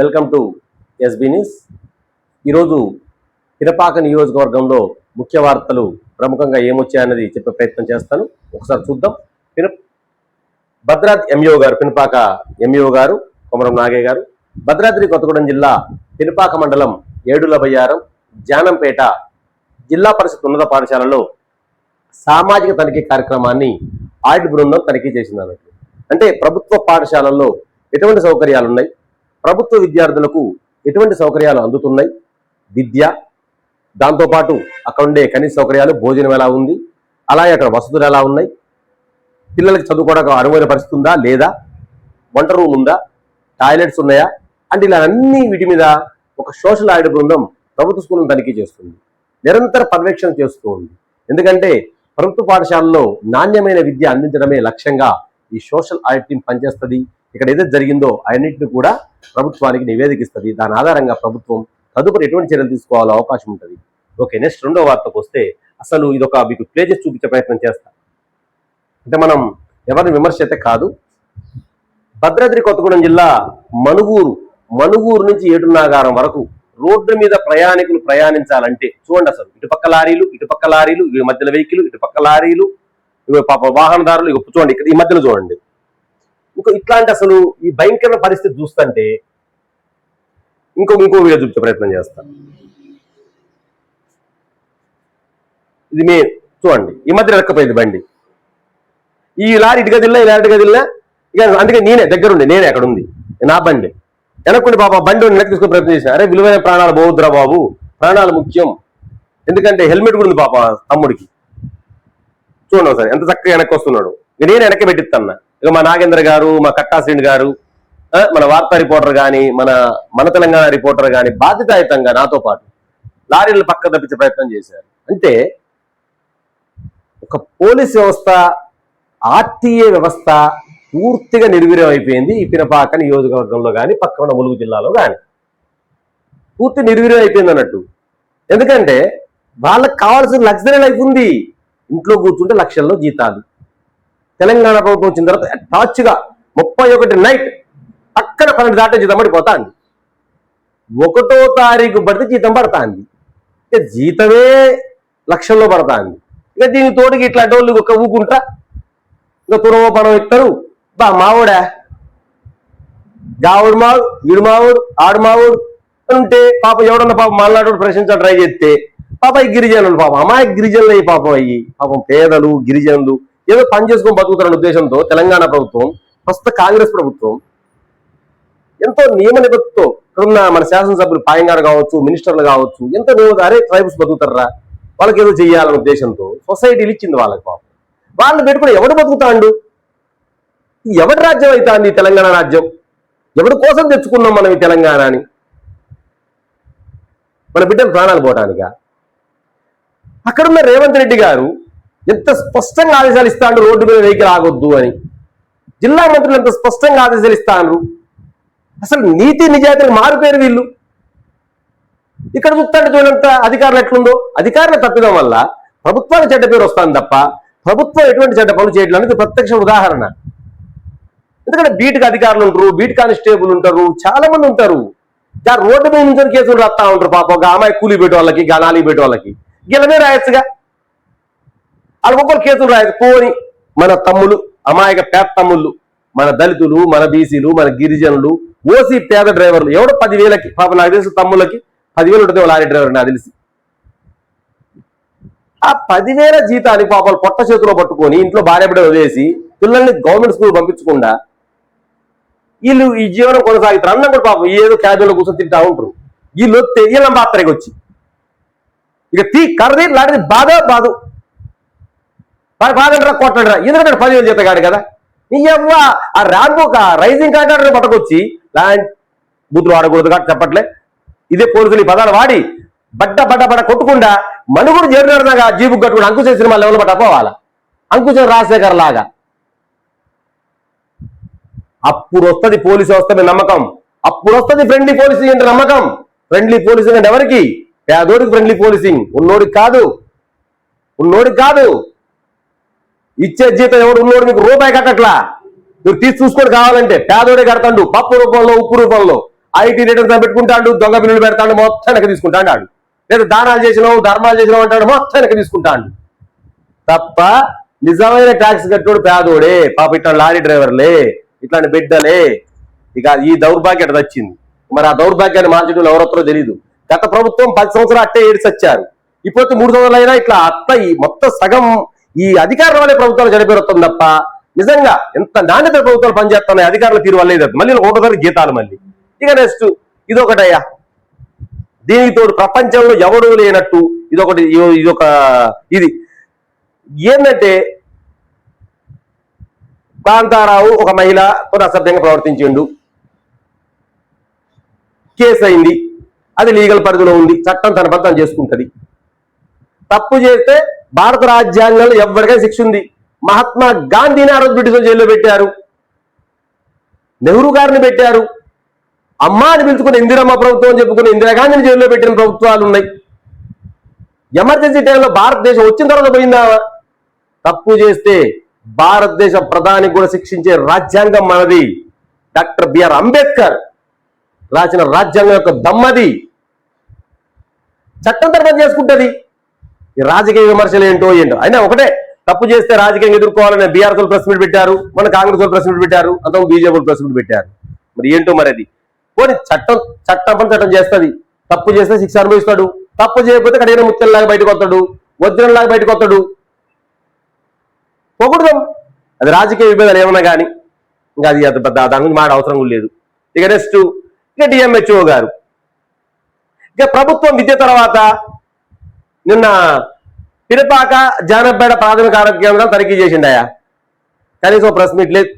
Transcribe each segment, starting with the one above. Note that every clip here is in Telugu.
Welcome to SB news. ఈరోజు పినపాక నియోజకవర్గంలో ముఖ్య వార్తలు ప్రముఖంగా ఏమొచ్చాయన్నది చెప్పే ప్రయత్నం చేస్తాను. ఒకసారి చూద్దాం. భద్రాద్రి ఎంఈఓ గారు, పినపాక ఎంఈఓ గారు కొమరం నాగయ్య గారు భద్రాద్రి కొత్తగూడెం జిల్లా పినపాక మండలం ఏడుల బయ్యారం జానంపేట జిల్లా పరిషత్ ఉన్నత పాఠశాలలో సామాజిక తనిఖీ కార్యక్రమాన్ని ఆడిట్ బృందం తనిఖీ చేసిందన్నట్టు. అంటే ప్రభుత్వ పాఠశాలల్లో ఎటువంటి సౌకర్యాలు ఉన్నాయి, ప్రభుత్వ విద్యార్థులకు ఎటువంటి సౌకర్యాలు అందుతున్నాయి, విద్య, దాంతోపాటు అక్కడ ఉండే కనీస సౌకర్యాలు, భోజనం ఎలా ఉంది, అలాగే అక్కడ వసతులు ఎలా ఉన్నాయి, పిల్లలకి చదువుకోవడానికి అనువైన పరిస్థితి ఉందా లేదా, వంట రూమ్ ఉందా, టాయిలెట్స్ ఉన్నాయా అంటే ఇలా అన్ని వీటి మీద ఒక సోషల్ ఆడిట్ బృందం ప్రభుత్వ స్కూళ్ళను తనిఖీ చేస్తుంది, నిరంతర పర్యవేక్షణ చేస్తూ ఉంది. ఎందుకంటే ప్రభుత్వ పాఠశాలలో నాణ్యమైన విద్య అందించడమే లక్ష్యంగా ఈ సోషల్ ఆడిట్ టీం పనిచేస్తుంది. ఇక్కడ ఏదైతే జరిగిందో అన్నింటిని కూడా ప్రభుత్వానికి నివేదికిస్తుంది. దాని ఆధారంగా ప్రభుత్వం తదుపరి ఎటువంటి చర్యలు తీసుకోవాలో అవకాశం ఉంటుంది. ఓకే, నెక్స్ట్ రెండో వార్తకు వస్తే అసలు ఇదొక మీకు ప్లే చేసి చూపించే ప్రయత్నం చేస్తా. అంటే మనం ఎవరిని విమర్శ అయితే కాదు. భద్రాద్రి కొత్తగూడెం జిల్లా మనుగూరు నుంచి ఏటునాగారం వరకు రోడ్డు మీద ప్రయాణికులు ప్రయాణించాలంటే చూడండి, అసలు ఇటుపక్క లారీలు ఇవి మధ్యలో వెహికల్, ఇటుపక్క లారీలు ఇవి పాప వాహనదారులు, ఇవి చూడండి ఇక్కడ ఈ మధ్యలో చూడండి. ఇట్లాంటి అసలు ఈ భయంకర పరిస్థితి చూస్తుంటే ఇంకో వీడియో చూపించే ప్రయత్నం చేస్తాను. ఇది మే చూడండి, ఈ మధ్య రెక్కపోయింది బండి, ఈ లారీ ఇటుగా దిల్లా, ఈ లారీ ఇటుగా దిల్లా. ఇక అందుకే నేనే అక్కడ ఉంది నా బండి వెనక్కుండి పాప బండి వెనక్కి తీసుకుని ప్రయత్నం చేసిన. అరే విలువైన ప్రాణాలు పోవద్దురా బాబు, ప్రాణాలు ముఖ్యం. ఎందుకంటే హెల్మెట్ కూడా ఉంది పాప తమ్ముడికి. చూడండి ఒకసారి ఎంత చక్కగా వెనక్కి వస్తున్నాడు. ఇక నేను వెనక్కి పెట్టిస్తాను. ఇక మా నాగేంద్ర గారు, మా కట్టాశ్రీని గారు, మన వార్తా రిపోర్టర్ కానీ, మన తెలంగాణ రిపోర్టర్ కానీ బాధ్యతాయుతంగా నాతో పాటు లారీలను పక్క తప్పించే ప్రయత్నం చేశారు. అంటే ఒక పోలీస్ వ్యవస్థ, ఆర్టీఏ వ్యవస్థ పూర్తిగా నిర్వీర్యం అయిపోయింది ఈ పినపాక నియోజకవర్గంలో కానీ, పక్కన ములుగు జిల్లాలో కానీ పూర్తి నిర్వీర్యం అయిపోయింది అన్నట్టు. ఎందుకంటే వాళ్ళకి కావాల్సిన లగ్జరీ లైఫ్ ఉంది. ఇంట్లో కూర్చుంటే లక్షల్లో జీతాలు. తెలంగాణ ప్రభుత్వం వచ్చిన తర్వాత టాచ్గా 31 నైట్ పక్కన 12 దాటే జీతం పడిపోతా అంది. 1వ తారీఖు పడితే జీతం పడతా అంది. ఇక జీతమే లక్షల్లో పడతా అంది. ఇక దీని తోటికి ఇట్లాంటి వాళ్ళు ఒక ఊకుంటా ఇంకా తురవ పనం ఇస్తారు. బా మావుడా, గావుడు మావుడు, వీడు మావుడు, ఆడు మావుడు అని ఉంటే పాప ఎవడన్నా పాపం మళ్ళాడు ప్రశ్నించాలి ట్రై చేస్తే పాప ఈ గిరిజనులు పాపం అమాయక గిరిజనులు అయ్యి పాపం అయ్యి పాపం పేదలు గిరిజనులు ఏదో పని చేసుకొని బతుకుతారన్న ఉద్దేశంతో తెలంగాణ ప్రభుత్వం, ప్రస్తుత కాంగ్రెస్ ప్రభుత్వం ఎంతో నియమ నిబద్ధతో ఇక్కడున్న మన శాసనసభ్యులు పాయంగారు కావచ్చు, మినిస్టర్లు కావచ్చు, ఎంతో అరే ట్రైబల్స్ బతుకుతారా, వాళ్ళకి ఏదో చెయ్యాలన్న ఉద్దేశంతో సొసైటీలు ఇచ్చింది వాళ్ళకి. పాపం వాళ్ళని పెట్టుకుని ఎవడు బతుకుతాండు? ఎవడి రాజ్యం అవుతాంది తెలంగాణ రాజ్యం? ఎవడి కోసం తెచ్చుకున్నాం మనం ఈ తెలంగాణని? మన బిడ్డలు ప్రాణాలు పోవటానికా? అక్కడున్న రేవంత్ రెడ్డి గారు ఎంత స్పష్టంగా ఆదేశాలు ఇస్తాడు రోడ్డు మీద వెహికల్ ఆగొద్దు అని. జిల్లా మంత్రులు ఎంత స్పష్టంగా ఆదేశాలు ఇస్తాను. అసలు నీతి నిజాయితీలు మారిపోయారు వీళ్ళు. ఇక్కడ చూస్తాడు చూడంత అధికారులు ఎట్లుందో. అధికారులు తప్పిదం వల్ల ప్రభుత్వానికి చెడ్డ పేరు వస్తుంది తప్ప ప్రభుత్వం ఎటువంటి చెడ్డ పనులు చేయడానికి ప్రత్యక్ష ఉదాహరణ. ఎందుకంటే బీట్కి అధికారులు ఉంటారు, బీట్ కానిస్టేబుల్ ఉంటారు, చాలా మంది ఉంటారు. రోడ్డు మీద నుంచి కేసులు రాస్తా ఉంటారు. పాప ఒక అమ్మాయి కూలీ పెట్టే వాళ్ళకి, గనాలి పెట్టే వాళ్ళకి గిలమే రాయొచ్చుగా. వాళ్ళ ఒక్కరు కేసులు రాయచ్చు. పోని మన తమ్ముళ్ళు, అమాయక పేద తమ్ముళ్ళు, మన దళితులు, మన బీసీలు, మన గిరిజనులు, ఓసీ పేద డ్రైవర్లు ఎవడో 10,000కి పాప నాకు తెలిసి తమ్ముళ్ళకి 10,000 ఉంటుంది లారీ డ్రైవర్ నాకు తెలిసి. ఆ 10,000 జీతానికి పాపాలు పొట్ట చేతిలో పట్టుకొని ఇంట్లో భార్య బిడ్డ వదిలేసి పిల్లల్ని గవర్నమెంట్ స్కూల్ పంపించకుండా వీళ్ళు ఈ జీవనం కొనసాగుతారు. అన్నం కూడా పాపం ఏదో క్యాజువల్లో కూర్చొని తింటా ఉంటారు. వీళ్ళు వస్తే వీళ్ళ మాత్రకి వచ్చి ఇక కర్రీ లాంటిది బాధ బాధంటారా కొట్టంటారా. ఎందుకంటే 10,000 జీతం కాడు కదా. నీ ఎవ్వ ఆ ర్యాంప్ ఒక రైజింగ్ కాంట్రాక్టర్ పట్టుకొచ్చి బూతులు వాడకూడదు కాబట్టి చెప్పట్లే. ఇదే పోలీసులు ఈ పదాలు వాడి బడ్డ కొట్టుకుండా మనుగుడు చేరున్నారుగా జీబు కట్టుకుని అంకుశ సినిమా లెవెల్ పట్ట పోవాలా, అంకుశం రాజశేఖర్ లాగా. అప్పుడు వస్తుంది పోలీసు వ్యవస్థ మీద నమ్మకం. అప్పుడు వస్తుంది ఫ్రెండ్లీ పోలీసింగ్ అంటే నమ్మకం. ఫ్రెండ్లీ పోలీసింగ్ అంటే ఎవరికి? పేదోడికి ఫ్రెండ్లీ పోలీసింగ్, ఉన్నోడికి కాదు. ఇచ్చే జీతం ఎవడు ఉన్నోడు మీకు రూపాయి కట్టట్లా. మీరు తీసి చూసుకొని కావాలంటే పేదోడే కడతాడు, పప్పు రూపంలో, ఉప్పు రూపంలో. ఐటీ రిటర్న్స్ పెట్టుకుంటాడు, దొంగ బిల్లులు పెడతాడు, మొత్తం వెనక తీసుకుంటాడు ఆడు. లేదా దానాలు చేసినావు ధర్మాలు చేసినావు అంటాడు, మొత్తం వెనక తీసుకుంటాడు. తప్ప నిజమైన ట్యాక్స్ కట్టోడు పేదోడే. పాప ఇట్లా లారీ డ్రైవర్లే, ఇట్లాంటి బిడ్డలే. ఇక ఈ దౌర్భాగ్యం వచ్చింది. మరి ఆ దౌర్భాగ్యాన్ని మార్చడం ఎవరొత్తరో తెలియదు. గత ప్రభుత్వం 10 సంవత్సరాలు అట్టే ఏడ్చొచ్చారు. ఇప్పుడు 3 సంవత్సరాలు అయినా ఇట్లా ఈ మొత్తం సగం ఈ అధికారుల వల్లే ప్రభుత్వాలు చనిపోతుంది తప్ప నిజంగా ఎంత నాణ్యత ప్రభుత్వాలు పనిచేస్తున్నాయి అధికారుల తీరు వల్ల లేదు. మళ్ళీ ఒకటోసారి గీతాలు మళ్ళీ. ఇక నెక్స్ట్ ఇదొకటయ్యా, దీనికి తోడు ప్రపంచంలో ఎవడూ లేనట్టు ఇది ఏంటంటే కాంతారావు ఒక మహిళ అసభ్యంగా ప్రవర్తించిండు, కేసు అయింది, అది లీగల్ పరిధిలో ఉంది, చట్టం తన పని తను చేసుకుంటది. తప్పు చేస్తే భారత రాజ్యాంగంలో ఎవరికైనా శిక్ష ఉంది. మహాత్మా గాంధీని ఆ రోజు బ్రిటిష్ జైల్లో పెట్టారు, నెహ్రూ గారిని పెట్టారు, అమ్మా అని పిలుచుకుని ఇందిరమ్మ ప్రభుత్వం అని చెప్పుకుని ఇందిరాగాంధీని జైల్లో పెట్టిన ప్రభుత్వాలు ఉన్నాయి. ఎమర్జెన్సీ టైంలో భారతదేశం వచ్చిన తర్వాత పోయిందా? తప్పు చేస్తే భారతదేశ ప్రధాని కూడా శిక్షించే రాజ్యాంగం మనది. డాక్టర్ బిఆర్ అంబేద్కర్ రాసిన రాజ్యాంగం యొక్క దమ్మది. చట్టం తరఫున చేసుకుంటది. ఈ రాజకీయ విమర్శలు ఏంటో అయినా ఒకటే, తప్పు చేస్తే రాజకీయంగా ఎదుర్కోవాలని బీఆర్ఎస్ వాళ్ళు ప్రెస్ మీట్ పెట్టారు, మన కాంగ్రెస్ వాళ్ళు ప్రెస్ మీట్ పెట్టారు, అంత బీజేపీ ప్రెస్ మీట్ పెట్టారు. మరి ఏంటో మరి అది పోనీ చట్టం చేస్తుంది. తప్పు చేస్తే శిక్ష అనుభవిస్తాడు, తప్పు చేయకపోతే కడిగిన ముత్యంలాగా బయటకు వస్తాడు, వజ్రంలాగా బయటకు వస్తాడు. పొగుడుదాం, అది రాజకీయ విభేదాలు ఏమన్నా కానీ ఇంకా అది దాని గురించి మాట అవసరం కూడా లేదు. ఇక నెక్స్ట్ ఇక డిఎంహెచ్ఓ గారు, ఇక ప్రభుత్వం విద్య తర్వాత నిన్న పిరపాక జానపేట ప్రాథమిక ఆరోగ్య కేంద్రాలు తనిఖీ చేసిండాయా. కనీసం ప్రెస్ మీట్ లేదు,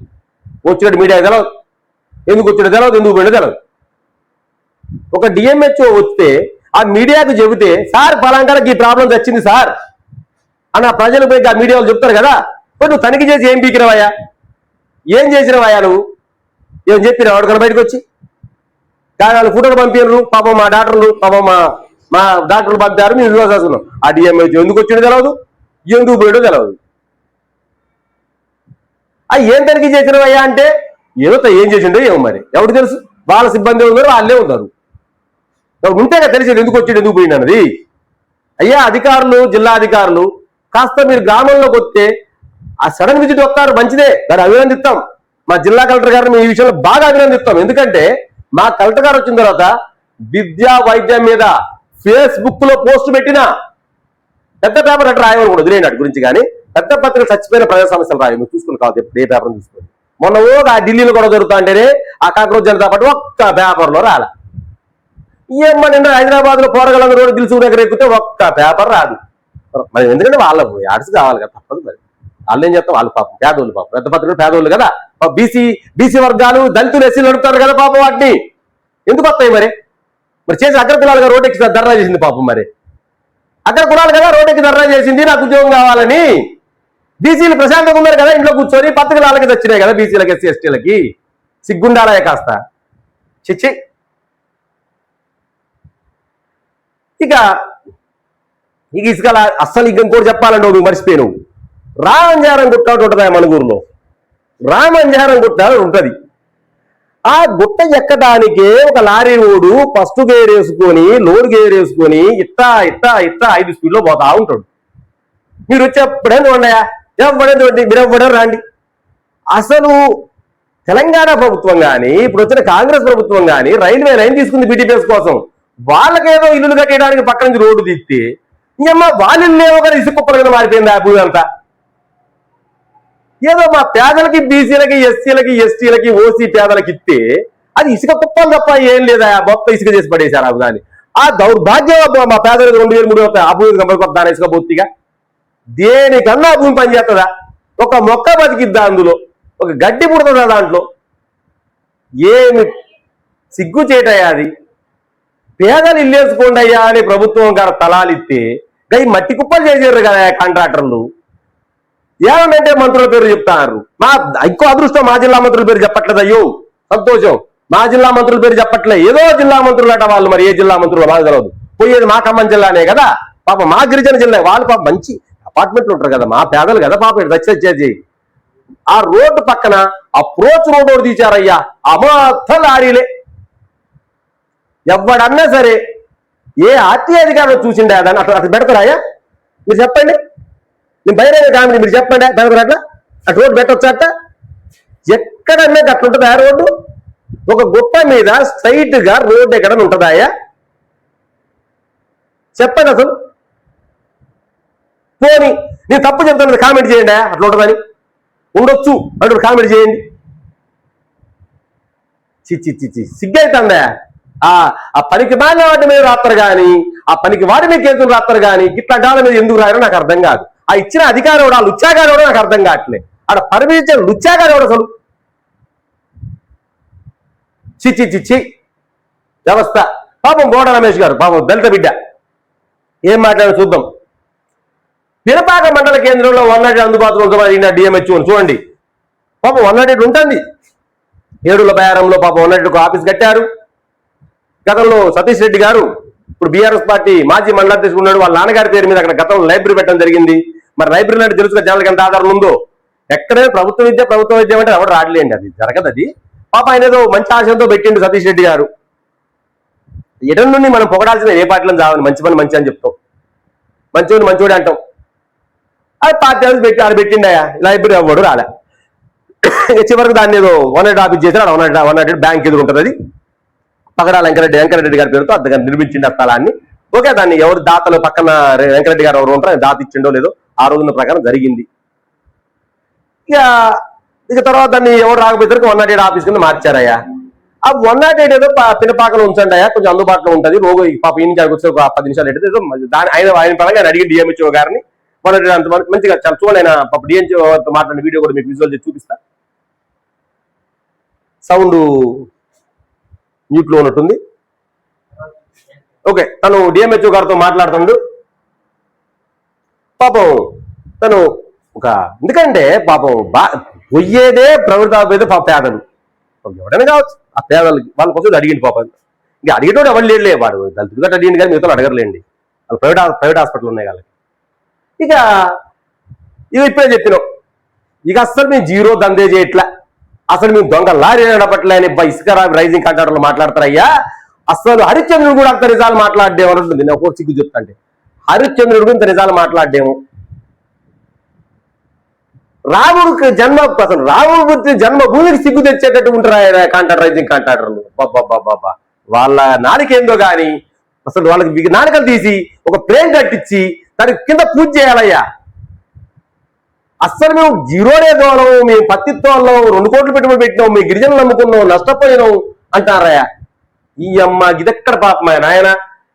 వచ్చినట్టు మీడియా తెలవదు, ఎందుకు వచ్చినట్టు తెలవదు, ఎందుకు పోయినా తెలవదు. ఒక డిఎంహెచ్ఓ వస్తే ఆ మీడియాకు చెబితే సార్ ఫలాంకాలకు ఈ ప్రాబ్లం వచ్చింది సార్ అని ఆ ప్రజలు పోయి ఆ మీడియా వాళ్ళు చెప్తారు కదా. నువ్వు తనిఖీ చేసి ఏం పీకినవయ్యా, ఏం చేసినవయ్యా, నువ్వు ఏం చెప్పినా వాడుకొని బయటకు వచ్చి కానీ వాళ్ళు ఫోటోలు పంపారు. పాపం మా డాక్టర్లు మా డాక్టర్లు పంపారు, మేము విశ్వాసం. ఆ డిఎంహెచ్ఓ ఎందుకు వచ్చిందో తెలవదు, ఎందుకు పోయాడో తెలవదు. ఏం తనిఖీ చేసినవయ్యా అంటే ఏం చేసిండో ఏమో మరి ఎవరు తెలుసు. వాళ్ళ సిబ్బంది ఉన్నారు, వాళ్ళే ఉన్నారు, ఉంటేగా తెలిసేది ఎందుకు వచ్చాడు ఎందుకు పోయింది అన్నది. అయ్యా అధికారులు, జిల్లా అధికారులు కాస్త మీరు గ్రామంలోకి వస్తే ఆ సడన్ విజిట్ వస్తారు, మంచిదే, దాన్ని అభినందిస్తాం. మా జిల్లా కలెక్టర్ గారిని మీ విషయంలో బాగా అభినందిస్తాం. ఎందుకంటే మా కలెక్టర్ గారు వచ్చిన తర్వాత విద్యా వైద్యం మీద ఫేస్బుక్ లో పోస్ట్ పెట్టినా పెద్ద పేపర్ అట్లా రాయమని కూడా వదిలేనాడు గురించి. కానీ పెద్ద పత్రిక చచ్చిపోయిన ప్రజా సమస్యలు రాయి, మీరు చూసుకుని కాదు ఏ పేపర్ చూసుకొని. మొన్న ఆ ఢిల్లీలో కూడా జరుగుతా అంటేనే ఆ కాకరోజు జనతా పార్టీ ఒక్క పేపర్లో రాల. ఏమన్నా హైదరాబాద్ లో పోరగలందరూ రోడ్డు దిల్సు దగ్గర ఎక్కితే ఒక్క పేపర్ రాదు. మరి ఎందుకంటే వాళ్ళ యాడ్స్ కావాలి కదా, తప్పదు. మరి వాళ్ళు ఏం చేస్తాం, వాళ్ళు పాపం పేదోళ్ళు, పాపం పెద్ద పత్రికలు పేదోళ్ళు కదా, బీసీ వర్గాలు దళితులు ఎస్సీలు నడుపుతారు కదా పాపం. వాటిని ఎందుకు వస్తాయి మరి చేసి అగ్ర కులాలుగా రోడ్డు ఎక్కి ధర్నా చేసింది పాపం. మరి అగ్ర కులాలు కదా రోడ్డు ఎక్కి ధర్నా చేసింది, నాకు ఉద్యోగం కావాలని. బీసీలు ప్రశాంతంగా ఉన్నారు కదా ఇంట్లో కూర్చొని, పత్రికలు వాళ్ళకి వచ్చినాయి కదా బీసీలకి ఎస్సీ ఎస్టీలకి. సిగ్గుండాలయ కాస్త చిచ్చి. ఇక ఇసుక అస్సలు ఇంకోటి చెప్పాలంటే నువ్వు మర్చిపోయావు. రామంజారం గుట్ట ఒకటి ఉంటుంది మణుగూరులో, రామంజారం గుట్ట ఉంటుంది. ఆ గుట్ట ఎక్కడానికే ఒక లారీ ఓడు ఫస్ట్ గేర్ వేసుకొని లోడ్ గేర్ వేసుకొని ఇట్టా 5 స్పీడ్లో పోతా ఉంటాడు. మీరు వచ్చేప్పుడే ఉన్నాయా ఎవడేంటి మీరు ఎవ్వడే రాండి. అసలు తెలంగాణ ప్రభుత్వం కానీ ఇప్పుడు వచ్చిన కాంగ్రెస్ ప్రభుత్వం కానీ రైల్వే లైన్ తీసుకుంది బీటీపీఎస్ కోసం. వాళ్ళకేదో ఇల్లులు కట్టేయడానికి పక్క నుంచి రోడ్డు తీస్తే ఇంకమ్మా వాళ్ళ ఇల్లేమో కానీ ఇసుక కుప్పల కింద మారిపోయింది ఆ భూమి అంతా. ఏదో మా పేదలకి, బీసీలకి, ఎస్సీలకి, ఎస్టీలకి, ఓసీ పేదలకి ఇస్తే అది ఇసుక కుప్పలు తప్ప ఏం లేదా, మొత్తం ఇసుక చేసి పడేశారు. అవి కానీ ఆ దౌర్భాగ్యం మా పేదలకు 2,000-3,000 వస్తాయి. ఆ భూమి కంపల్కొద్దాని ఇసుక పూర్తిగా దేనికన్నా ఆ భూమి పనిచేస్తుందా? ఒక మొక్క బతికిద్దా అందులో, ఒక గడ్డి పుడుతుందా దాంట్లో? ఏమి సిగ్గు చేయటయ్యా అది. పేదలు ఇల్లేసుకోండి అయ్యా అని ప్రభుత్వం గారు తలాలిస్తే ఈ మట్టి కుప్పలు చేసారు కదా కాంట్రాక్టర్లు. ఏమంటే మంత్రుల పేరు చెప్తారు. మా ఇంకో అదృష్టం మా జిల్లా మంత్రుల పేరు చెప్పట్లేదు. అయ్యో సంతోషం, మా జిల్లా మంత్రుల పేరు చెప్పట్లే. ఏదో జిల్లా మంత్రులు అట వాళ్ళు, మరి ఏ జిల్లా మంత్రులు మాకు తెలియదు. పోయేది మా ఖమ్మం జిల్లానే కదా పాప, మా గిరిజన జిల్లా. వాళ్ళు పాప మంచి అపార్ట్మెంట్లు ఉంటారు కదా, మా పేదలు కదా పాప. దచ్చేది ఆ రోడ్డు పక్కన అప్రోచ్ రోడ్డు తీశారయ్యా, అమాత లారీలే. ఎవడన్నా సరే ఏ ఆర్టీఐ అధికారులు చూసిండే దాన్ని అట్లా అట్లా పెడతారాయా? మీరు చెప్పండి. నేను బహిరంగ కామెడీ మీరు చెప్పండి, పెడతారు అట్లా అటు రోడ్డు పెట్టొచ్చా? అట్ట ఎక్కడన్నా అట్లా ఉంటుందా రోడ్డు? ఒక గుట్ట మీద స్ట్రైట్ గా రోడ్డు ఎక్కడన్నా ఉంటుందాయా? చెప్పండి అసలు. పోనీ నేను తప్పు చెప్తాను, కామెంట్ చేయండి. అట్లా ఉంటుందని ఉండొచ్చు అంటూ కామెంట్ చేయండి. చిచ్చి సిగ్గైతుందా? ఆ పనికి మాలిన వాటి మీద రాస్తారు కానీ ఆ పనికి వాడి మీద కేసులు రాస్తారు కానీ ఇట్లా గాల మీద ఎందుకు రాయరో నాకు అర్థం కాదు. ఆ ఇచ్చిన అధికారం కూడా లుచ్చాగాడు కూడా నాకు అర్థం కావట్లేదు. ఆడ పర్మిషన్ లుచ్చాగాడు కూడా అసలు చిచ్చి వ్యవస్థ. పాపం బోడ రమేష్ గారు పాపం దళిత బిడ్డ ఏం మాట్లాడో చూద్దాం. పినపాక మండల కేంద్రంలో 108 అందుబాటులో ఉంటుందని డిఎంహెచ్ఓ చూడండి. పాపం 108 ఉంటుంది. ఏడుల బయారంలో పాపం 108 ఆఫీస్ కట్టారు. గతంలో సతీష్ రెడ్డి గారు ఇప్పుడు బీఆర్ఎస్ పార్టీ మాజీ మండలాధ్యక్షుడు ఉన్నాడు. వాళ్ళ నాన్నగారి పేరు మీద అక్కడ గతంలో లైబ్రరీ పెట్టడం జరిగింది. మరి లైబ్రరీ అంటే తెలుసుగా జనాలకి ఎంత ఆధారం ఉందో. ఎక్కడైనా ప్రభుత్వ విద్య అంటే ఎవరు రాడలేండి, అది జరగదు. అది పాప ఆయన ఏదో మంచి ఆశయంతో పెట్టిండు సతీష్ రెడ్డి గారు. ఎడం నుండి మనం పొగడాల్సిన ఏ పార్టీలో చావని మంచి పని మంచి అని చెప్తాం, మంచోడు అంటాం. అది పార్టీ హౌస్ పెట్టి ఆడ పెట్టిండయా లైబ్రరీ అవ్వడు రాలే. చివరికి దాన్ని ఏదో 108 ఆఫీస్ చేశారు. 108 బ్యాంక్ ఎదురు ఉంటుంది. అది పగడాల వెంకరెడ్డి గారి పేరుతో అద్దగా నిర్మించింది ఆ స్థలాన్ని. ఓకే, దాన్ని ఎవరు దాతలు పక్కన వెంకరెడ్డి గారు ఎవరు ఉంటారో దాత ఇచ్చిండో లేదో ఆ రోజున ప్రకారం జరిగింది. ఇక తర్వాత దాన్ని ఎవరు రాకపోతే 108 ఆఫీస్ కింద మార్చారయ్యా. ఆ 108 ఏదో పినపాకలో ఉంచండి అయ్యా, కొంచెం అందుబాటులో ఉంటుంది. రోజు పాప ఈ నుంచి వచ్చి ఒక 10 నిమిషాలు ఎడితే దాని ఆయన పరంగా ఆయన అడిగి డిఎంహెచ్ఓ గారిని 108 అంత మంచిగా చాలా చూడండి. ఆయన పాప డిఎంహెచ్ఓ మాట్లాడిన వీడియో కూడా మీకు విజువల్ చేసి చూపిస్తా. సౌండ్ మ్యూట్ లో ఉన్నట్టుంది. ఓకే, తను డిఎంహెచ్ఓ గారితో మాట్లాడుతుండు. పాపం తను ఎందుకంటే పాపం పొయ్యేదే ప్రభుత్వ పాప పేదలు ఎవడైనా కావచ్చు. ఆ పేదలకి వాళ్ళ కోసం అడిగింది పాపం. ఇంకా అడిగేటోడు ఎవరు లేడులే, వాడు దళితులుగా అడిగింది కానీ మిగతా అడగరలేండి. వాళ్ళు ప్రైవేట్ హాస్పిటల్ ఉన్నాయి వాళ్ళకి. ఇక ఇవి ఇప్పుడే చెప్పినాం. ఇక అస్సలు మేము జీరో దందే చేయట్లా, అసలు మేము దొంగ లారీ నడపట్లే అని ఇసుక రైజింగ్ కాంట్రాక్టర్లు మాట్లాడతారయ్యా. అసలు హరిశ్చంద్రుడు కూడా అంత నిజాలు మాట్లాడేమో ఉంటుంది. నేను ఒక సిగ్గు చెప్తా అంటే హరిశ్చంద్రుడు కూడా ఇంత నిజాలు మాట్లాడేమో. రాముడికి అసలు రాముడి జన్మభూమికి సిగ్గు తెచ్చేటట్టు ఉంటారు ఆయన రైజింగ్ కాంట్రాక్టర్లు. బాబా వాళ్ళ నాలుకేందో గాని అసలు వాళ్ళకి నాలుకలు తీసి ఒక ప్లేన్ కట్టించి దానికి కింద పూజ చేయాలయ్యా. అస్సలు మేము జీరోనే దోలం, మేము పత్తితో 2 కోట్లు పెట్టుబడి పెట్టినాం, మీ గిరిజనులు నమ్ముకున్నాం, నష్టపోయినాం అంటారయ్యా. ఈ అమ్మ ఇదెక్కడ పాపం ఆయన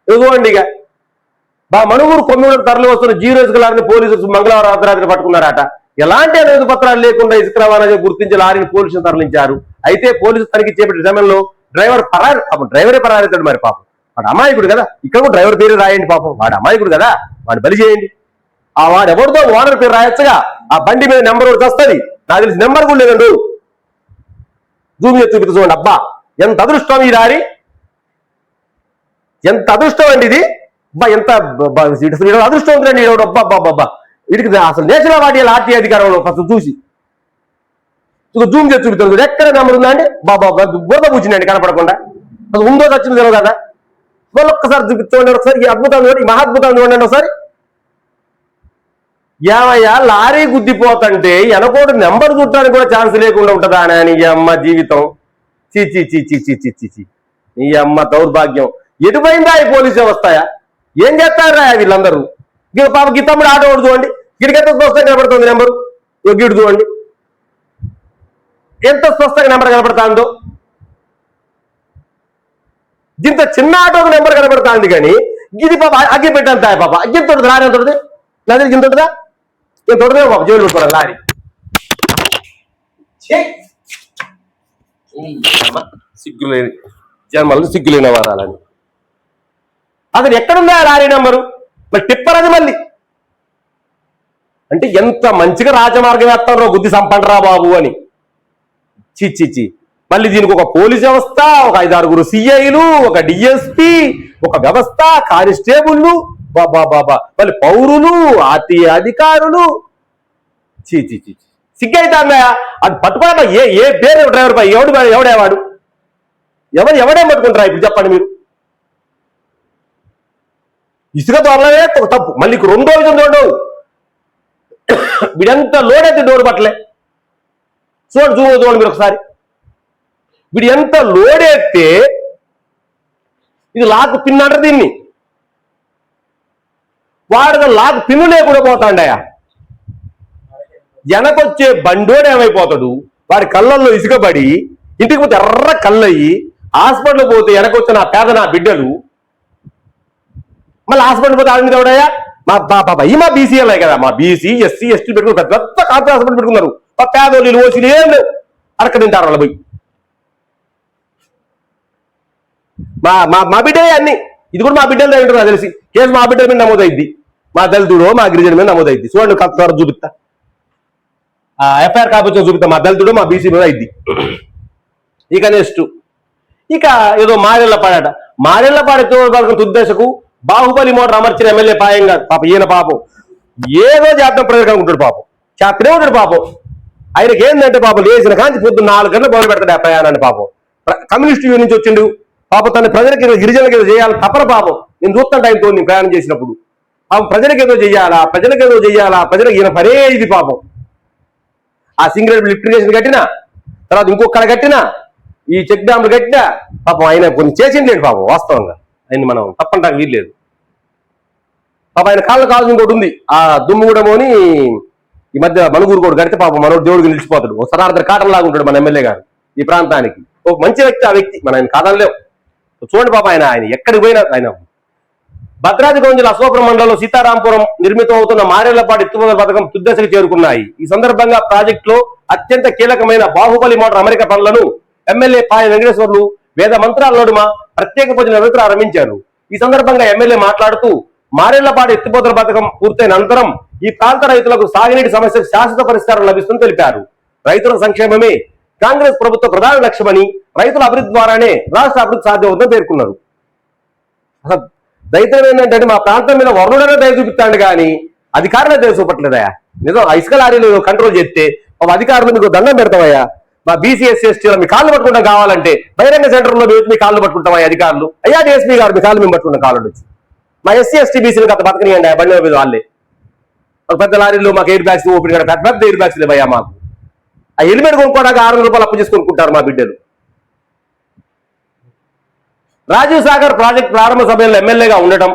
ఇదిగోండి. ఇక మనుగురు కొమ్మిడి తరలి వస్తున్న జీరో ఇసుక లారీని పోలీసులు మంగళవారం అర్ధరాత్రి పట్టుకున్నారట. ఎలాంటి అనేది పత్రాలు లేకుండా ఇసుక రవాణా గుర్తించి లారీని పోలీసులు తరలించారు. అయితే పోలీసులు తనిఖీ చేపట్టిన సమయంలో డ్రైవరే పరారైతాడు. మరి పాపం వాడు అమాయకుడు కదా, ఇక్కడ కూడా డ్రైవర్ పేరు రాయండి. పాపం వాడు అమాయకుడు కదా, వాడు బలి చేయండి. ఆ వాడు ఎవరిదో ఓనర్ పేరు రాయొచ్చుగా. ఆ బండి మీద నెంబర్ ఒకటి వస్తుంది, నాకు తెలిసి నెంబర్ కూడా లేదండు. జూమ్ చేసి చూపిస్తూ చూడండి. అబ్బా ఎంత అదృష్టం ఈ లారీ, ఎంత అదృష్టం అండి ఇది. అబ్బా ఎంత అదృష్టం ఉందండి. అబ్బా వీడికి అసలు నేషనల్ వాటి ఆర్టీ అధికారంలో ఫస్ట్ చూసి జూమ్ చేసి చూపిస్తాను. ఎక్కడ నెంబర్ ఉందా అండి? బురద పూచిందండి కనపడకుండా. అసలు ఉందో వచ్చింది తెలియదు కదా. వాళ్ళు ఒక్కసారి చూపించండి ఒకసారి. ఈ అద్భుతం చూడండి, ఈ మహాద్భుతం చూడండి ఒకసారి. ఏమయ్యా లారీ గుద్దిపోతంటే ఎనకోటి నెంబర్ చుట్టానికి కూడా ఛాన్స్ లేకుండా ఉంటుందా అని ఈ అమ్మ జీవితం. చీ నీ అమ్మ దౌర్భాగ్యం. ఎటుపోయిందా ఈ పోలీసు వ్యవస్థయా? ఏం చేస్తారా వీళ్ళందరూ? పాప గిత్తమ్ముడు ఆటో ఒకటి చూడండి, గిడికి ఎంత స్పష్టంగా కనపడుతుంది నెంబరు. గిడు చూడండి ఎంత స్పష్టంగా నెంబర్ కనపడుతుందో. ఇంత చిన్న ఆటోకి నెంబర్ కనపడుతుంది కానీ గిది పాప అగ్గి పెట్టంత పాప అగ్గి తోటి లారీ ఎంత ఉంటుంది? నది గింత ఉంటుందా? ఇంత ఉంటుందే పాప జోలు పెట్టుకోవడం లారీ. సిగ్గులేని జన్మలు సిగ్గులేని వారాలని. అసలు ఎక్కడుందా లారీ నెంబరు? మరి టిప్పర్ అది మళ్ళీ. అంటే ఎంత మంచిగా రాజమార్గం వేస్తారో బుద్ధి సంపండరా బాబు అని. చి మళ్ళీ దీనికి ఒక పోలీస్ వ్యవస్థ, ఒక 5-6 సిఐలు, ఒక డిఎస్పి, ఒక వ్యవస్థ, కానిస్టేబుల్లు, బాబా మళ్ళీ పౌరులు, ఆర్టీఏ అధికారులు. చీ సిగ్గైతే అది పట్టుకోవడం. ఏ పేరు డ్రైవర్ పై ఎవడేవాడు? ఎవడే పట్టుకుంటారా ఇప్పుడు చెప్పండి మీరు? ఇసుక దొరలే ఒక తప్పు. మళ్ళీ రెండో విధం చూడవు, వీడంతా లోడ్ అయితే డోర్ పట్టలే. చూడండి మీరు ఒకసారి, వీడు ఎంత లోడ్ ఎత్తే ఇది లాక్ పిన్ అంటారు దీన్ని. వాడు లాక్ పిన్ను లేకుండా పోతాండయా. వెనకొచ్చే బండోడు ఏమైపోతాడు, వాడి కళ్ళల్లో ఇసుకబడి ఇంటికి పోతే ఎర్ర కళ్ళయ్యి హాస్పిటల్ పోతే వెనకొచ్చిన నా పేద నా బిడ్డలు మళ్ళీ హాస్పిటల్ పోతే ఆడింది ఎవడయ్యా? మా బీసీఎల్ఐ కదా, మా బీసీ ఎస్సీ ఎస్టీ పెట్టుకుని పెద్ద పెద్ద కార్పొరేట్ హాస్పిటల్ పెట్టుకున్నారు. మా పేదోళ్ళు ఓసీలు ఏం లేవు, అరక తింటారు వాళ్ళు పోయి. మా బిడ్డే అన్ని, ఇది కూడా మా బిడ్డలు తింటారు నాకు తెలిసి. కేసు మా బిడ్డల మీద నమోదైద్ది, మా దళితుడో మా గిరిజన మీద నమోదైద్ది. చూడండి త్వర చూపిస్తా, ఎఫ్ఐఆర్ కాపీ చూపిస్తా. మా దళితుడో మా బీసీ మీద అయింది. ఇక నెక్స్ట్ ఇక ఏదో మారెళ్లపాడట. మారెళ్లపాడ తుద్దేశకు బాహుబలి మోటార్ అమర్చిన ఎమ్మెల్యే పాయం కాదు పాపం. ఈయన పాపం ఏదో చేద్దాం ప్రజలకు ఉంటాడు పాపం, చేస్తూనే ఉంటాడు పాపం. ఆయనకి ఏంటంటే పాపం లేచిన కాంతి పొద్దున్న 4 గంటలు మొదలు పెడతాడు ఆ ప్రయాణాన్ని పాపం. కమ్యూనిస్ట్ యూనియన్ నుంచి వచ్చిండు పాపం, తన ప్రజలకి గిరిజనకి ఏదో చేయాలి తప్పన పాపం. నేను చూస్తాను ఆయనతో నేను ప్రయాణం చేసినప్పుడు పాపం ప్రజలకు ఏదో చెయ్యాలా, ప్రజలకు ఈయన పనే ఇది పాపం. ఆ సింగరేట్ లిఫ్ట్ ఇరిగేషన్ కట్టినా, తర్వాత ఇంకొకడ కట్టినా, ఈ చెక్ డ్యామ్లు కట్టినా పాపం ఆయన కొన్ని చేసింది లేదు పాపం. వాస్తవంగా ఆయన్ని మనం తప్పంటానికి వీల్లేదు పాపం. ఆయన కాళ్ళ కావాల్సి ఇంకోటి ఉంది, ఆ దుమ్ముగూడమోని ఈ మధ్య మనుగురు కూడా కడితే పాపం మనోడు దేవుడికి నిలిచిపోతాడు. ఒక సరార్థ కాటం లాగా ఉంటాడు మన ఎమ్మెల్యే గారు ఈ ప్రాంతానికి. ఒక మంచి వ్యక్తి ఆ వ్యక్తి, మన ఆయన కాదనలేవు. చూడండి పాపం ఆయన ఎక్కడికి పోయినా ఆయన. భద్రాద్రి కొత్తగూడెం జిల్లా అశోకపురం మండలంలో సీతారాంపురం నిర్మితం అవుతున్న మారేళ్లపాడు ఎత్తిపోతల పథకం తుద్దశకు చేరుకున్నాయి. ఈ సందర్భంగా ప్రాజెక్టులో అత్యంత కీలకమైన బాహుబలి మోటార్ అమెరికా పనులను ఎమ్మెల్యే పాయ వెంకటేశ్వర్లు వేద మంత్రాల నడుమ ప్రత్యేక పూజలు ఆరంభించారు. ఈ సందర్భంగా ఎమ్మెల్యే మాట్లాడుతూ మారేళ్లపాడు ఎత్తిపోతల పథకం పూర్తయిన అనంతరం ఈ ప్రాంత రైతులకు సాగునీటి సమస్యకు శాశ్వత పరిష్కారం లభిస్తుందని తెలిపారు. రైతుల సంక్షేమమే కాంగ్రెస్ ప్రభుత్వ ప్రధాన లక్ష్యమని, రైతుల అభివృద్ధి ద్వారానే రాష్ట్ర అభివృద్ధి సాధ్యమవుతుందని పేర్కొన్నారు. అసలు రైతులు ఏంటంటే మా ప్రాంతం మీద వరుణుడనే దయ చూపిస్తాడు కానీ అధికారులే దయ చూపట్లేదయా. నిజం ఇసుక లారీలు కంట్రోల్ చేస్తే అధికారులు మీకు దండం పెడతామయ్యా. మా బీసీ ఎస్సీ ఎస్టీలో మీ కాళ్ళు పట్టుకుంటాం కావాలంటే బహిరంగ సెంటర్లో మీ కాళ్ళు పట్టుకుంటాం అధికారులు. అయ్యా డిఎస్పీ గారు మీ కాళ్ళు మేము పట్టుకుంటాం కాళ్ళు వచ్చి. మా ఎస్సీ ఎస్టీ బీసీలు గత బతకనియండి ఆ బండి మీద వాళ్ళే. పెద్ద లారీలు మాకు ఎయిర్ బ్యాగ్స్ ఓపెన్ పెద్ద పెద్ద ఎయిర్ బ్యాగ్స్ లేవయ్యా మాకు. ఆ హెల్మెట్ కొనుక్కోవడానికి 600 రూపాయలు అప్పు చేసుకొనుక్కుంటారు మా బిడ్డలు. రాజీవ్ సాగర్ ప్రాజెక్ట్ ప్రారంభ సమయంలో ఎమ్మెల్యేగా ఉండటం,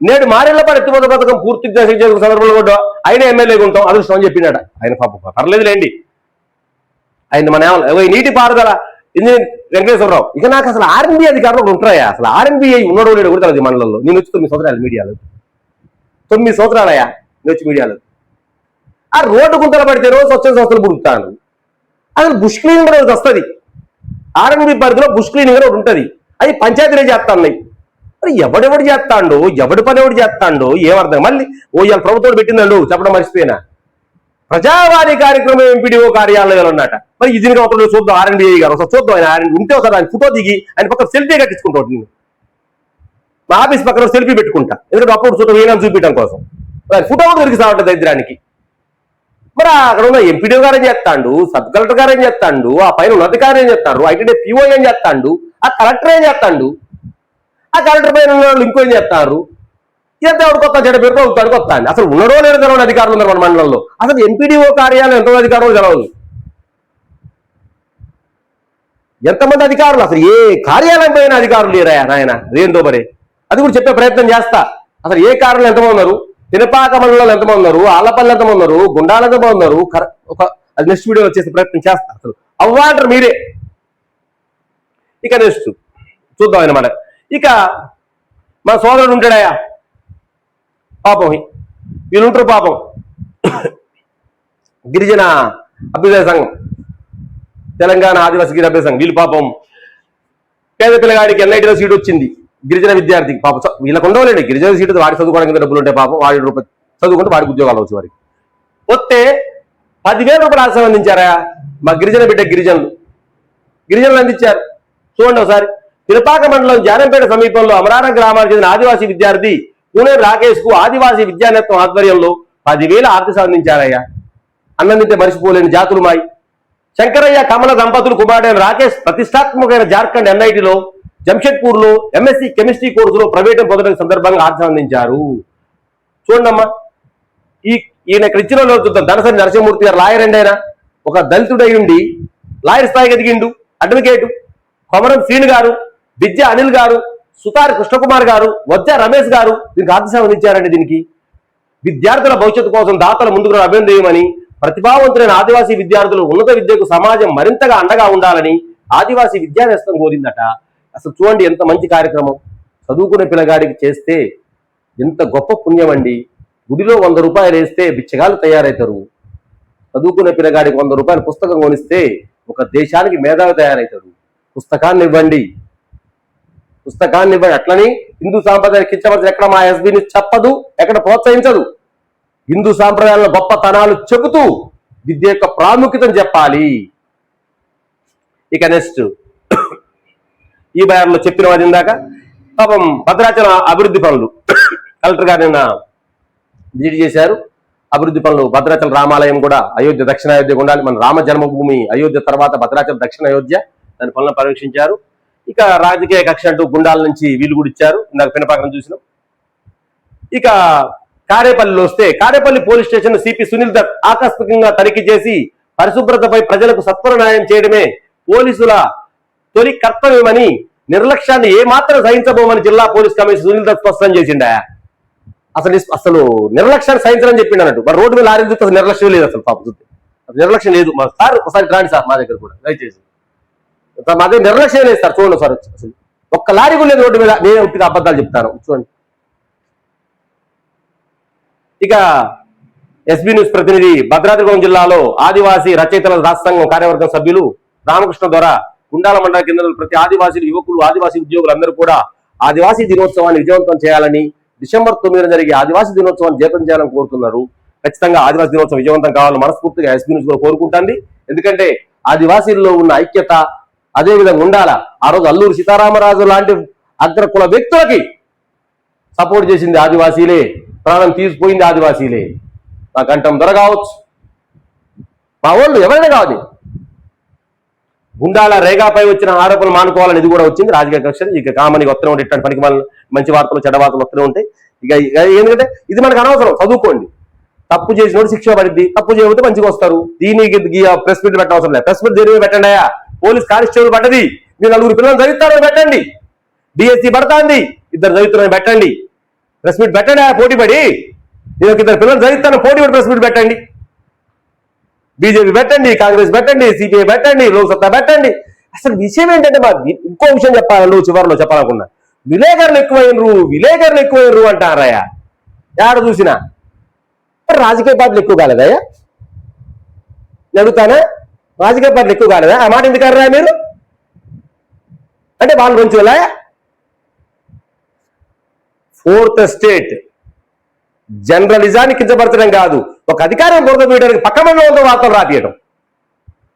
నేడు మారేళ్లపాడు ఎత్తిపోతల పథకం పూర్తి చేసిన సందర్భంలో కూడా ఆయన ఎమ్మెల్యేగా ఉంటాం అదృష్టం అని చెప్పినాడు ఆయన. పాపం పర్లేదులేండి. ఆయన మన నీటి పారుదల ఇంజనీర్ వెంకటేశ్వరరావు. ఇక నాకు అసలు ఆర్ఎన్బి అధికారులు ఉంటాయా? అసలు ఆర్ఎన్బిఐ ఉన్నాడో లేడు కూడా తెలియదు మండలంలో. నేను వచ్చి 9 సంవత్సరాలు మీడియాలో, 9 సంవత్సరాలయ్యా నేను వచ్చి మీడియాలో. ఆ రోడ్డు గుంతలు పడితే రోజు స్వచ్ఛ సంస్థలు పుడుతాను. అసలు బుష్ క్లీనింగ్ కూడా వస్తుంది. ఆర్ఎన్బి పరిధిలో బుష్ క్లీనింగ్ కూడా ఉంటుంది. అది పంచాయతీలే చేస్తాయి. మరి ఎవడెవడు చేస్తాడో, ఎవడి పని ఎవడు చేస్తాడో ఏమర్థం. మళ్ళీ ఇవాళ ప్రభుత్వం పెట్టిందండు చెప్పడం మర్చిపోయినా. ప్రజావాణి కార్యక్రమం ఎంపీడీఓ కార్యాలయాలు ఉన్నట. మరి ఈ దీనికి ఒకటి చూద్దాం ఆర్ఎన్బిఐ గారు ఒకసారి చూద్దాం. ఆయన ఉంటే ఒకసారి ఆయన ఫోటో దిగి ఆయన పక్కన సెల్ఫీ కట్టించుకుంటాడు. నేను మా ఆఫీస్ పక్కన సెల్ఫీ పెట్టుకుంటా, ఎందుకంటే అప్పుడు చూద్దాం ఏమైనా చూపించడం కోసం. ఫోటో కూడా దొరికి సాగుంటుంది దరిద్రానికి. మరి అక్కడ ఉన్న ఎంపీడీఓ గారు ఏం చేస్తాడు, సబ్ కలెక్టర్ గారు ఏం చేస్తాడు, ఆ పైన ఉన్నధికారి ఏం చేస్తాడు, ఐటీడీ పిఓ ఏం చేస్తాడు, ఆ కలెక్టర్ ఏం చేస్తాడు, ఆ కలెక్టర్ పైన వాళ్ళు ఇంకో ఏం చేస్తారు. ఇదంతా ఎవరు కొత్త చెడ్డ పేరు ప్రభుత్వానికి వస్తాండి. అసలు ఉన్నారో లేదో తెలవని అధికారులు ఉన్నారు మన మండలంలో. అసలు ఎంపీడీఓ కార్యాలయం ఎంతమంది అధికారులు తెలవదు. ఎంతమంది అధికారులు, అసలు ఏ కార్యాలయం పైన అధికారులు లేరా నాయన ఏందో మరి. అది కూడా చెప్పే ప్రయత్నం చేస్తా. అసలు ఏ కార్యాలయం ఎంతమంది ఉన్నారు, పినపాక మండలంలో ఎంతమంది ఉన్నారు, ఆలపల్లి ఎంతమంది ఉన్నారు, గుండాల ఎంతమంది ఉన్నారు. అది నెక్స్ట్ వీడియోలో చేసే ప్రయత్నం చేస్తా. అసలు అవ్వాంటారు మీరే. ఇక నెక్స్ట్ చూద్దాం అనమాట. ఇక మా సోదరుడు ఉంటాడాయా పాపం, వీళ్ళుంటారు పాపం గిరిజన అభ్యుదయ సంఘం, తెలంగాణ ఆదివాసీ గిరిజన అభ్యుదయ సంఘం. వీళ్ళు పాపం పేద పిల్లగాడికి ఎన్ఐటీలో సీట్ వచ్చింది గిరిజన విద్యార్థికి. పాపం వీళ్ళకు ఉండవలేండి గిరిజన సీటు, వాడి చదువుకోవడానికి డబ్బులు ఉంటాయి పాపం. వాడి రూపాయలు చదువుకుంటే వాడికి ఉద్యోగాలు వచ్చి వారికి వస్తే 10,000 రూపాయలు ఆశ్రమం అందించారా మా గిరిజన బిడ్డ గిరిజనులు అందించారు. చూడండి ఒకసారి. పినపాక మండలం జానంపేట సమీపంలో అమరారం గ్రామానికి చెందిన ఆదివాసీ విద్యార్థి పూణే రాకేష్ కు ఆదివాసీ విద్యానేత్వం ఆధ్వర్యంలో 10,000 ఆర్థిక అందించారయ్యా. అన్నం తింటే మరిచిపోలేని జాతులు మాయి. శంకరయ్య కమల దంపతులు కుమారుడైన రాకేష్ ప్రతిష్టాత్మకమైన జార్ఖండ్ ఎన్ఐటీలో జంషెడ్పూర్ లో ఎంఎస్సి కెమిస్ట్రీ కోర్సులో ప్రవేశం పొందడం సందర్భంగా ఆనందించారు. చూడమ్మా, ఈయన ఇక్కడ ఇచ్చిన వాళ్ళు చూద్దాం. ధనసరి నరసింహమూర్తి గారు లాయర్ అండి. ఆయన ఒక దళితుడై ఉండి లాయర్ స్థాయికి ఎదిగిండు, అడ్వకేటు. కొమరం శ్రీను గారు, విద్య అనిల్ గారు, సుతారి కృష్ణకుమార్ గారు, వద్ద రమేష్ గారు దీనికి ఆర్థసేవలు ఇచ్చారండి. దీనికి విద్యార్థుల భవిష్యత్తు కోసం దాతల ముందుకు అభినందనమని, ప్రతిభావంతులైన ఆదివాసీ విద్యార్థులు ఉన్నత విద్యకు సమాజం మరింతగా అండగా ఉండాలని ఆదివాసీ విద్యావేస్తం కోరిందట. అసలు చూడండి ఎంత మంచి కార్యక్రమం. చదువుకునే పిల్లగాడికి చేస్తే ఎంత గొప్ప పుణ్యం అండి. గుడిలో 100 రూపాయలు వేస్తే బిచ్చగాళ్ళు తయారవుతారు. చదువుకునే పిల్లగాడికి 100 రూపాయల పుస్తకం కొనిస్తే ఒక దేశానికి మేధావి తయారవుతాడు. పుస్తకాన్ని ఇవ్వండి. అట్లని హిందూ సాంప్రదాయాన్ని కించపరచడం ఎక్కడ మా ఎస్బీని చెప్పదు, ఎక్కడ ప్రోత్సహించదు. హిందూ సాంప్రదాయాల గొప్పతనాలు చెబుతూ విద్య యొక్క ప్రాముఖ్యతను చెప్పాలి. ఇక నెక్స్ట్ ఈ బయార్లో చెప్పిన వారి ఇందాక పాపం భద్రాచలం అభివృద్ధి పనులు కలెక్టర్ గారు నిన్న విజిట్ చేశారు. అభివృద్ధి పనులు భద్రాచలం రామాలయం కూడా అయోధ్య దక్షిణ అయోధ్య ఉండాలి. మన రామ జన్మభూమి అయోధ్య తర్వాత భద్రాచలం దక్షిణ అయోధ్య, దాని పనులను పర్యవేక్షించారు. ఇక రాజకీయ కక్ష అంటూ గుండాల నుంచి వీలు కూడా ఇచ్చారు. ఇందాక పినపాకం చూసినాం. ఇక కారేపల్లిలో వస్తే Karepalli police station CP Sunil Dutt ఆకస్మికంగా తనిఖీ చేసి పరిశుభ్రతపై ప్రజలకు సత్వర న్యాయం చేయడమే పోలీసుల తొలి కర్తవ్యమని, నిర్లక్ష్యాన్ని ఏమాత్రం సహించబోమని జిల్లా పోలీస్ కమిషనర్ సునీల్ దత్ స్పష్టం చేసిండా. అసలు నిర్లక్ష్యాన్ని సహించాలని చెప్పిండు అన్నట్టు. మరి రోడ్డు మీద లారీలు చూస్తే అసలు నిర్లక్ష్యం లేదు. అసలు పాప చూస్తే నిర్లక్ష్యం లేదు. మా సార్ ఒకసారి రాండి సార్ మా దగ్గర కూడా దయచేసి. మా దగ్గర నిర్లక్ష్యం లేదు సార్. చూడండి సార్, అసలు ఒక్క లారీ కూడా లేదు రోడ్డు మీద. నేనే ఉట్టిగా అబద్ధాలు చెప్తాను చూడండి. ఇక ఎస్బీ న్యూస్ ప్రతినిధి భద్రాద్రి జిల్లాలో ఆదివాసీ రచయితల రాష్ట్ర సంఘం కార్యవర్గం సభ్యులు రామకృష్ణ ద్వారా గుండాల మండల కేంద్రంలో ప్రతి ఆదివాసీలు, యువకులు, ఆదివాసీ ఉద్యోగులందరూ కూడా ఆదివాసీ దినోత్సవాన్ని విజయవంతం చేయాలని, డిసెంబర్ 9 జరిగే ఆదివాసీ దినోత్సవాన్ని జయప్రదం చేయాలని కోరుతున్నారు. ఖచ్చితంగా ఆదివాసీ దినోత్సవం విజయవంతం కావాలని మనస్ఫూర్తిగా ఎస్బీ న్యూస్ కూడా కోరుకుంటుంది. ఎందుకంటే ఆదివాసీల్లో ఉన్న ఐక్యత అదే విధంగా ఉండాల. ఆ రోజు అల్లూరు సీతారామరాజు లాంటి అగ్ర కుల వ్యక్తులకి సపోర్ట్ చేసింది ఆదివాసీలే, ప్రాణం తీసిపోయింది ఆదివాసీలే. మా కంఠం దొర కావచ్చు, మా వాళ్ళు ఎవరైనా కావాలి. గుండాల రేగాపై వచ్చిన ఆరోపణలు మానుకోవాలని ఇది కూడా వచ్చింది. రాజకీయ కక్షలు ఇక కామని వస్తూనే ఉంటాయి. ఇట్లాంటి పనికి మంచి వార్తలు చెడ్డ వార్తలు వస్తూనే ఉంటాయి. ఇక ఎందుకంటే ఇది మనకు అనవసరం. చదువుకోండి. తప్పు చేసినోడు శిక్ష పడింది, తప్పు చేయకపోతే మంచిగా వస్తారు. దీనికి ప్రెస్ మీట్ పెట్టవసరం లేదు. ప్రెస్ మీట్ దేని పెట్టండి. పోలీస్ కానిస్టేబుల్ పడ్డది, మీరు 4 పిల్లలు చదువుతారని పెట్టండి. డిఎస్సీ పడుతుంది, 2 చదువుతున్నారని పెట్టండి. ప్రెస్ మీట్ పెట్టండి. పోటీ పడి నేను 2 పిల్లలు చదువుతాను పోటీ పడి ప్రెస్ మీట్ పెట్టండి. బీజేపీ పెట్టండి, కాంగ్రెస్ పెట్టండి, సిపిఐ పెట్టండి, లోక్సత్తా పెట్టండి. అసలు విషయం ఏంటంటే ఇంకో విషయం చెప్పాలి, చివరిలో చెప్పాలనుకున్నా. విలేకరులు ఎక్కువైనరు అంటారయ్యా. ఆడ చూసినా రాజకీయ పార్టీలు ఎక్కువ కాలేదయ్యా. అడుగుతానా, రాజకీయ పార్టీలు ఎక్కువ కాలేదా? ఆ మాట ఎందుకు అర్రా మీరు? అంటే వాళ్ళు మంచి వాళ్ళ. 4th ఎస్టేట్ జర్నలిజాన్ని కించపరచడం కాదు, ఒక అధికారం బురద తీయడానికి పక్క మండలంతో వార్తలు రాపియటం,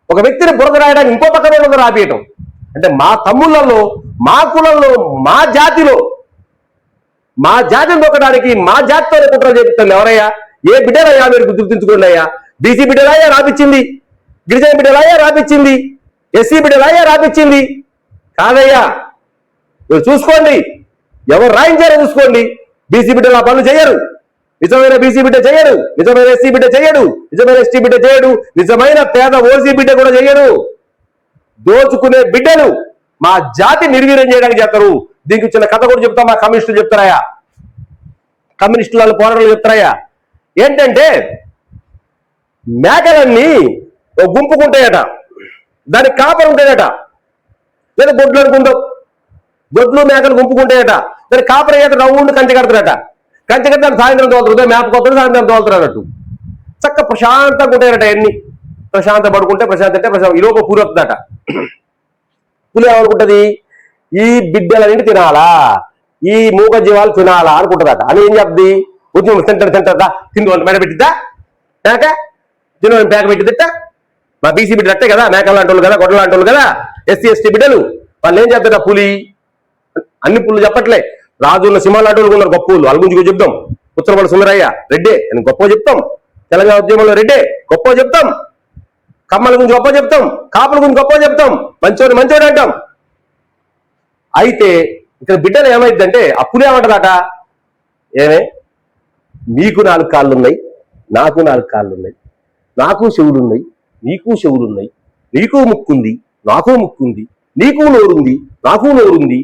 ఒక వ్యక్తిని బురద రాయడానికి ఇంకో పక్క మండలంతో రాపియటం. అంటే మా తమ్ముళ్లలో, మా కులంలో, మా జాతిని దొక్కడానికి మా జాతితో కుట్ర చేపిస్తుంది ఎవరయ్యా? ఏ బిడ్డలయ్యా మీరు గుర్తుంచుకోండి అయ్యా. బీసీ బిడ్డలయ్యా రాపిచ్చింది, గిరిజన బిడ్డలయ్యా రాపిచ్చింది, ఎస్సీ బిడ్డలయ్యా రాపిచ్చింది కాదయ్యా. మీరు చూసుకోండి, ఎవరు రాయించారో చూసుకోండి. బీసీ బిడ్డలు ఆ పనులు చేయరు. నిజమైన బీసీ బిడ్డ చేయడు, నిజమైన ఎస్సీ బిడ్డ చేయడు, నిజమైన ఎస్టీ బిడ్డ చేయడు, నిజమైన పేద ఓసీ బిడ్డ కూడా చేయడు. దోచుకునే బిడ్డలు మా జాతి నిర్వీర్యం చేయడానికి చేస్తారు. దీనికి చిన్న కథ కూడా చెప్తా. మా కమ్యూనిస్టులు చెప్తారయ్యా, కమ్యూనిస్టుల పోరాటాలు చెప్తారయ్యా. ఏంటంటే మేకలన్నీ గుంపుకుంటాయట, దానికి కాపలు ఉంటాయట. లేదా గొడ్లు అనుకుంటాం, గొడ్లు మేకలు గుంపుకుంటాయట, దానికి కాపలు అయ్యాక రౌండ్ కంచె కడతారట. కంచె కడితే సాయంత్రం తోలుతుంది, మేపకొత్తడు సాయంత్రం తోలుతారు అన్నట్టు. చక్క ప్రశాంతంగా ఉంటాయట. ఎన్ని ప్రశాంత పడుకుంటే ప్రశాంత అంటే ప్రశాంతం. ఈలోపు పులి వస్తుందట. పులి ఏమనుకుంటది, ఈ బిడ్డలన్నింటి తినాలా, ఈ మూగ జీవాలు తినాలా అనుకుంటుందట. అని ఏం చెప్ది, ఉద్యమం తింటదా తిందు మెడ పెట్టిద్దా, మేక తిన మేక పెట్టిద్దిట. మా బీసీ బిడ్డలు అట్టే కదా, మేకలు లాంటి కదా, గొడ్డలు లాంటి కదా, ఎస్సీ ఎస్టీ బిడ్డలు. వాళ్ళు ఏం చెప్తారా, పులి అన్ని పుల్లు చెప్పట్లే. రాజున్న సింహాలు లాంటి ఉన్నారు గొప్ప వాళ్ళ గురించి చెప్తాం. పుచ్చలపల్లి సుందరయ్య రెడ్డే అని గొప్ప చెప్తాం. తెలంగాణ ఉద్యమంలో రెడ్డే గొప్ప చెప్తాం. కమ్మల గురించి గొప్ప చెప్తాం, కాపుల గురించి గొప్ప చెప్తాం, మంచోడు అంటాం. అయితే ఇక్కడ బిడ్డలు ఏమైందంటే ఆ పులి ఏమంటదట, ఏమే మీకు 4 కాళ్ళు ఉన్నాయి, నాకు 4 కాళ్ళు ఉన్నాయి, నాకు చెవులున్నాయి, నీకు చెవులున్నాయి, నీకు ముక్కుంది, నాకు ముక్కుంది, నీకు నోరుంది, నాకు నోరుంది,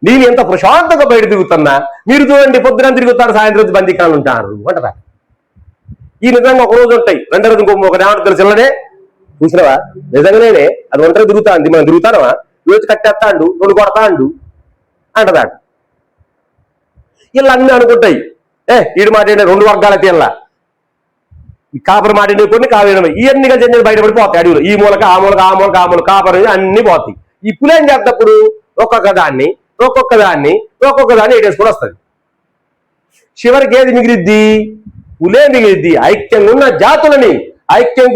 నేను ఎంత ప్రశాంతంగా బయట తిరుగుతున్నా, మీరు చూడండి పొద్దున తిరుగుతారు, సాయంత్రం వచ్చి బందీకాలు ఉంటారు అంటదా. ఈ నిజంగా ఒక రోజు ఉంటాయి, రెండో రోజు ఒక ఏమంటారు తెలుసులనే చూసినవా, నిజంగానే అది ఒంటరి తిరుగుతా అంది, మనం తిరుగుతానవా, రోజు కట్టేస్తా అండు, 2 కొడతా అండు అంటదాట. ఇలా అన్ని అనుకుంటాయి, ఈడు మాట 2 వర్గాల తీనలా, ఈ కాపరి మాట కొన్ని కావేయడం ఇవన్నీ కలిసి బయటపడిపోతాయి అడవులు, ఈ మూలక ఆ మూలక ఆ మూలక ఆ మూలక కాపరి అన్ని పోతాయి. ఈ పులేం చేసినప్పుడు ఒక్కొక్క దాన్ని ఎటేసుకొని వస్తుంది. చివరికి ఏది మిగిలిద్ది? పులే మిగిలిద్ది. ఐక్యంగా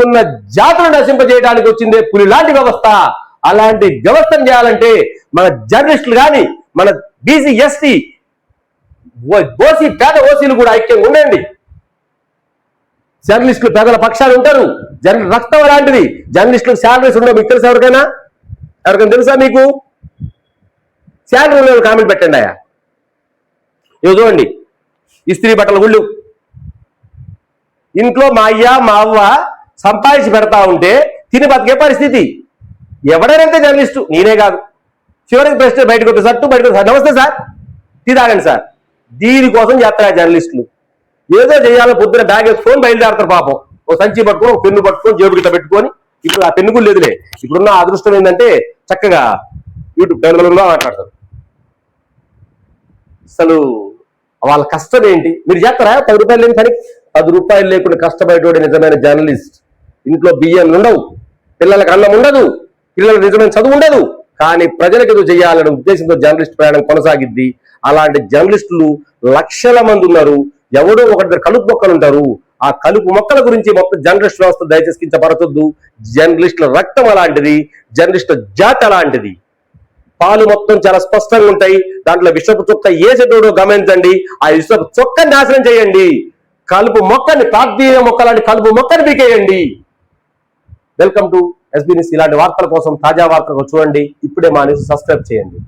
ఉన్న జాతులను నశింపజేయడానికి వచ్చిందే పులి లాంటి వ్యవస్థ. అలాంటి వ్యవస్థను చేయాలంటే మన జర్నలిస్టులు కానీ, మన బీసీ ఎస్టీ ఓసీ పేద ఓసీలు కూడా ఐక్యంగా ఉండండి. జర్నలిస్టులు పేదల పక్షాలు ఉంటారు, రక్తం అలాంటిది. జర్నలిస్టులకు శాలరీస్ ఉండవు, మీకు తెలుసా? ఎవరికైనా తెలుసా మీకు? శాలరీ ఉన్న కామెంట్ పెట్టండి. ఇవి చూడండి, ఇస్త్రీ బట్టల గుళ్ళు ఇంట్లో మా అయ్య మా అవ్వ సంపాదించి పెడతా ఉంటే తిని బతికే పరిస్థితి. ఎవడైనా జర్నలిస్టు, నేనే కాదు. చివరికి ప్రశ్న బయటకు వస్తే సార్ నమస్తే సార్, టీ తాగండి సార్. దీనికోసం చేస్తారు జర్నలిస్టులు. ఏదో చేయాలో పొద్దున బ్యాగ్ వేసుకొని బయలుదేరతారు పాపం. ఓ సంచి పట్టుకొని, ఒక పెన్ను పట్టుకొని, జేబు గిట్ట పెట్టుకొని. ఇప్పుడు ఆ పెన్ను కూడా లేదులే. ఇప్పుడున్న అదృష్టం ఏంటంటే చక్కగా యూట్యూబ్ ఛానల్లో మాట్లాడతారు. అసలు వాళ్ళ కష్టం ఏంటి? మీరు చేస్తారా 10 రూపాయలు లేని పని? 10 రూపాయలు లేకుండా కష్టపడేటోడే నిజమైన జర్నలిస్ట్. ఇంట్లో బియ్యం ఉండవు, పిల్లలకు అన్నం ఉండదు, పిల్లలకు నిజమైన చదువు ఉండదు, కానీ ప్రజలకు ఏదో చేయాలనే ఉద్దేశంతో జర్నలిస్ట్ ప్రయాణం కొనసాగిద్ది. అలాంటి జర్నలిస్టులు లక్షల మంది ఉన్నారు. ఎవడో ఒకటి కలుపు మొక్కలు ఉంటారు. ఆ కలుపు మొక్కల గురించి మొత్తం జర్నలిస్ట్ వ్యవస్థ దయచేసి కించపరచొద్దు. జర్నలిస్టుల రక్తం అలాంటిది, జర్నలిస్టుల జాతి అలాంటిది. పాలు మొత్తం చాలా స్పష్టంగా ఉంటాయి. దాంట్లో విషపు చుక్క ఏసేటోడో గమనించండి. ఆ విషపు చుక్కని నాశనం చేయండి. కలుపు మొక్కని, ప్రాంతీయ మొక్క లాంటి కలుపు మొక్కని పీకేయండి. Welcome to SB news. ఇలాంటి వార్తల కోసం, తాజా వార్తలు చూడండి. ఇప్పుడే మా న్యూస్ సబ్స్క్రైబ్ చేయండి.